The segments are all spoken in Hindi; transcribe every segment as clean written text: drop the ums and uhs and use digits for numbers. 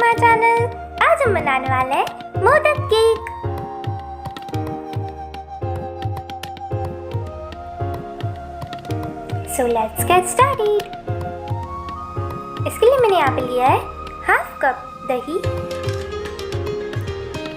My channel. आज हम बनाने वाले हैं modak cake. So let's get started. इसके लिए मैंने यहाँ पे लिया है हाफ कप दही।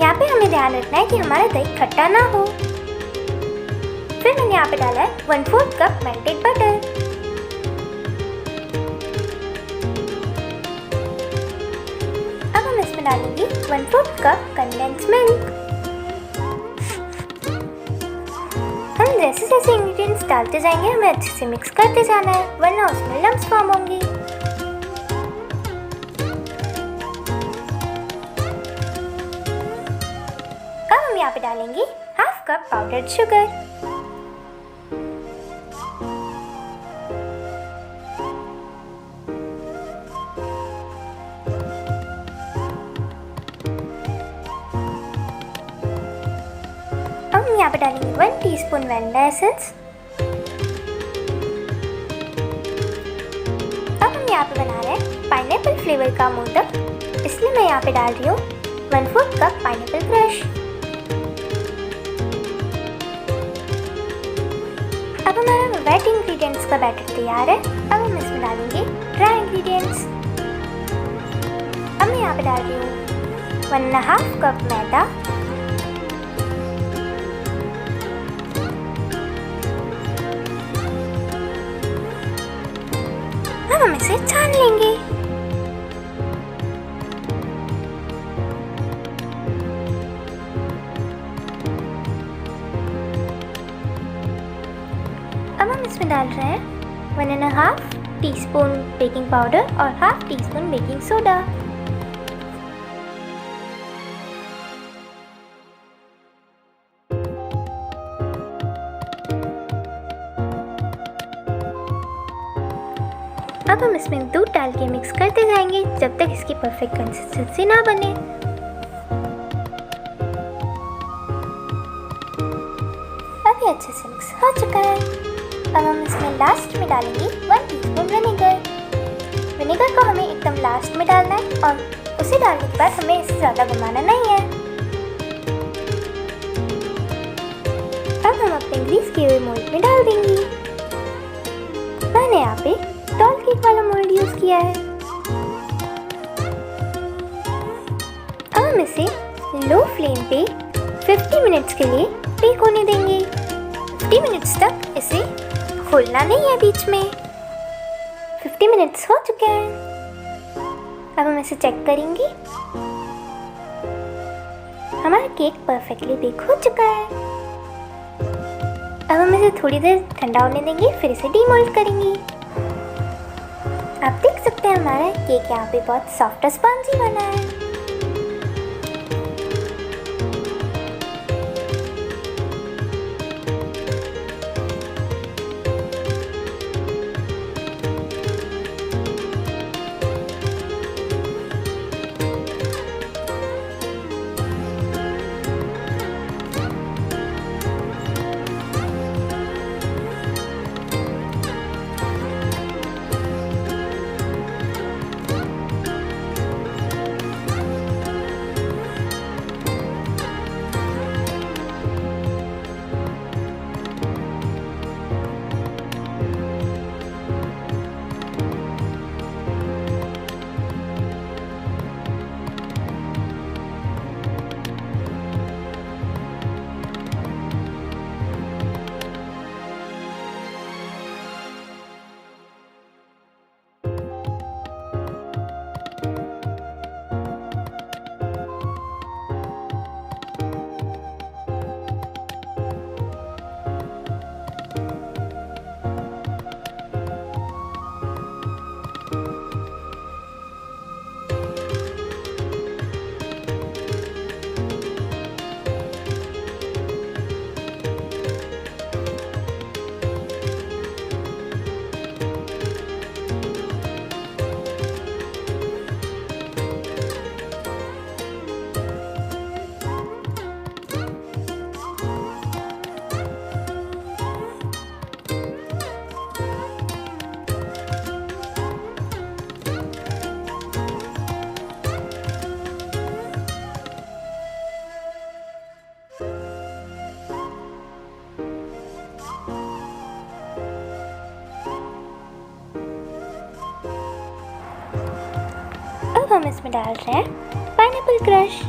यहाँ पे हमें ध्यान रखना है कि हमारा दही खट्टा ना हो। फिर मैंने यहाँ पे डाला है 1/4 कप मेल्टेड बटर। अब हम इसमें डालेंगे 1/4 कप कंडेंस्ड मिल्क। हम जैसे जैसे इंग्रेडिएंट्स डालते जाएंगे हमें अच्छे से मिक्स करते जाना है, वरना उसमें लम्प्स फॉर्म होंगे। अब हम यहाँ पे डालेंगे हाफ कप पाउडर्ड शुगर। अब हम यहाँ पे डालेंगे 1 टीस्पून वैनिला एसेंस। अब हम यहाँ पे बना रहे हैं पाइनएप्पल फ्लेवर का मोदक, इसलिए मैं यहाँ पे डाल रही हूँ 1/4 कप पाइनएप्पल क्रश। अब हमारा वेट इंग्रेडिएंट्स का बैटर तैयार है। अब हम इसमें डालेंगे ड्राई इंग्रेडिएंट्स। अब मैं यहाँ पे डाल रही हूँ 1.5 कप मैदा। अब हम इसे छान लेंगे। अब हम इसमें डाल रहे हैं 1.5 टीस्पून बेकिंग पाउडर और हाफ टीस्पून बेकिंग सोडा। अब हम इसमें दूध डाल के मिक्स करते जाएंगे जब तक इसकी परफेक्ट कंसिस्टेंसी ना बने। अभी अच्छे से मिक्स हो चुका है। अब हम इसमें लास्ट में डालेंगे 1 टीस्पून विनेगर। विनेगर को हमें एकदम लास्ट में डालना है और उसे डालने के बाद हमें इसे ज़्यादा घुमाना नहीं है। अब हम अपने ग्रीस किए हुए मोल्ड में डाल देंगे। मैंने यहाँ पे टॉल केक वाला मोल्ड यूज किया है। अब हम इसे लो फ्लेम पे 50 मिनट्स के लिए बेक होने देंगे। 50 मिनट्स तक इसे खोलना नहीं है बीच में। 50 मिनट्स हो चुके हैं। अब हम इसे चेक करेंगे। हमारा केक परफेक्टली बेक हो चुका है। अब हम इसे थोड़ी देर ठंडा होने देंगे, फिर इसे डीमोल्ड करेंगे। आप देख सकते हैं हमारा केक यहाँ पे बहुत सॉफ्ट और स्पंजी बना है। इसमें डाल रहे हैं पाइनएप्पल क्रश।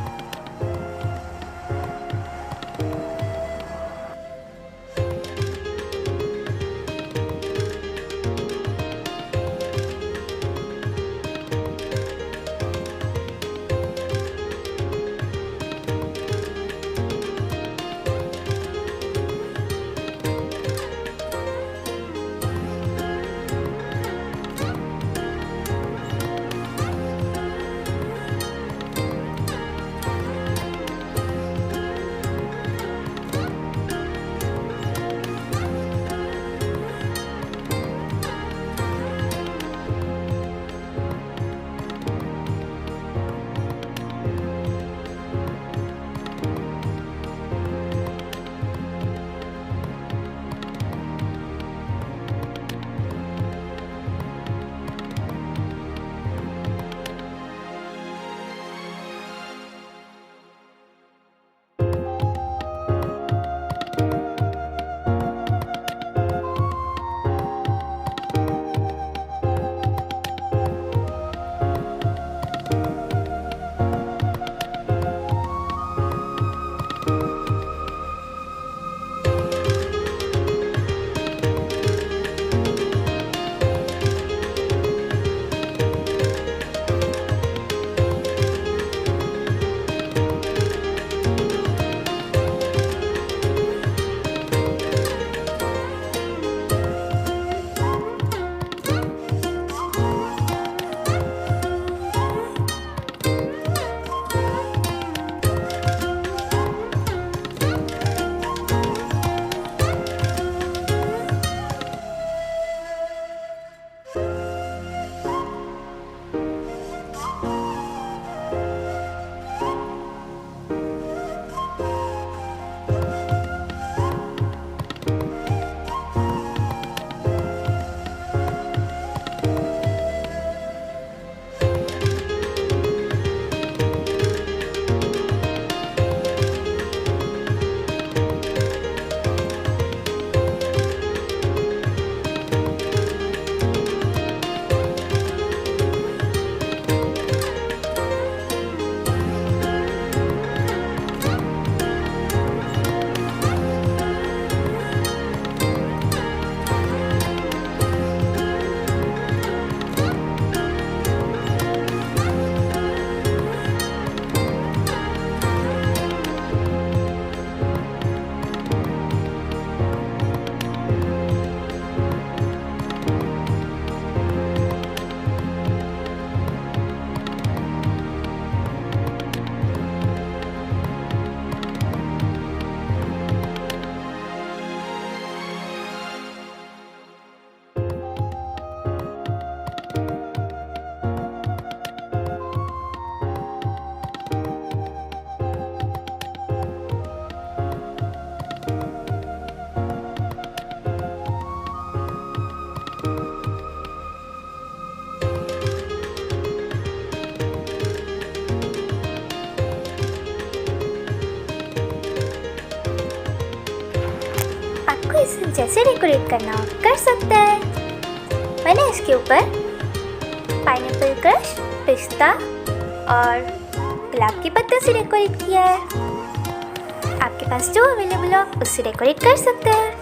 इसे जैसे डेकोरेट करना हो कर सकते हैं। मैंने इसके ऊपर पाइनएप्पल क्रश, पिस्ता और गुलाब के पत्ते से डेकोरेट किया है। आपके पास जो अवेलेबल हो उससे डेकोरेट कर सकते हैं।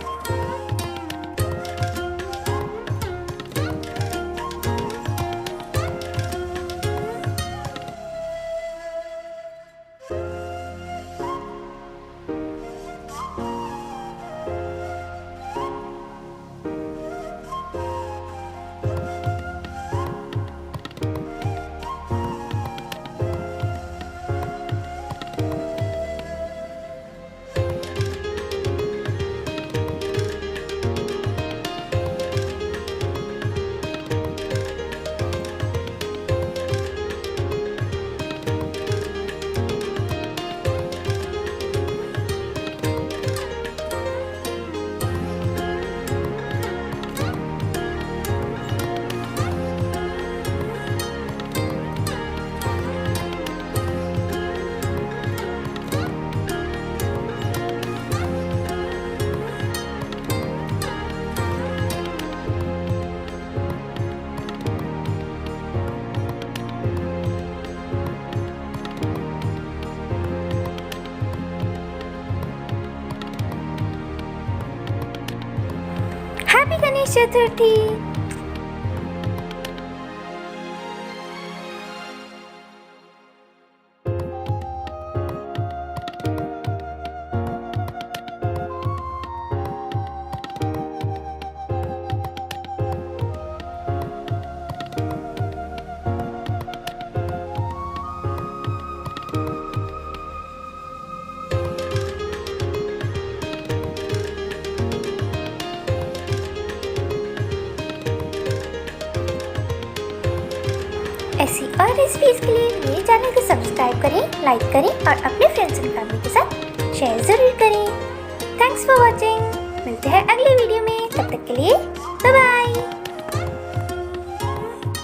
चतुर्थी। ऐसी और रेसिपीज के लिए मेरे चैनल को सब्सक्राइब करें, लाइक करें और अपने फ्रेंड्स एंड फैमिली के साथ शेयर ज़रूर करें। Thanks for watching. मिलते हैं अगले वीडियो में, तब तक के लिए बाय बाय।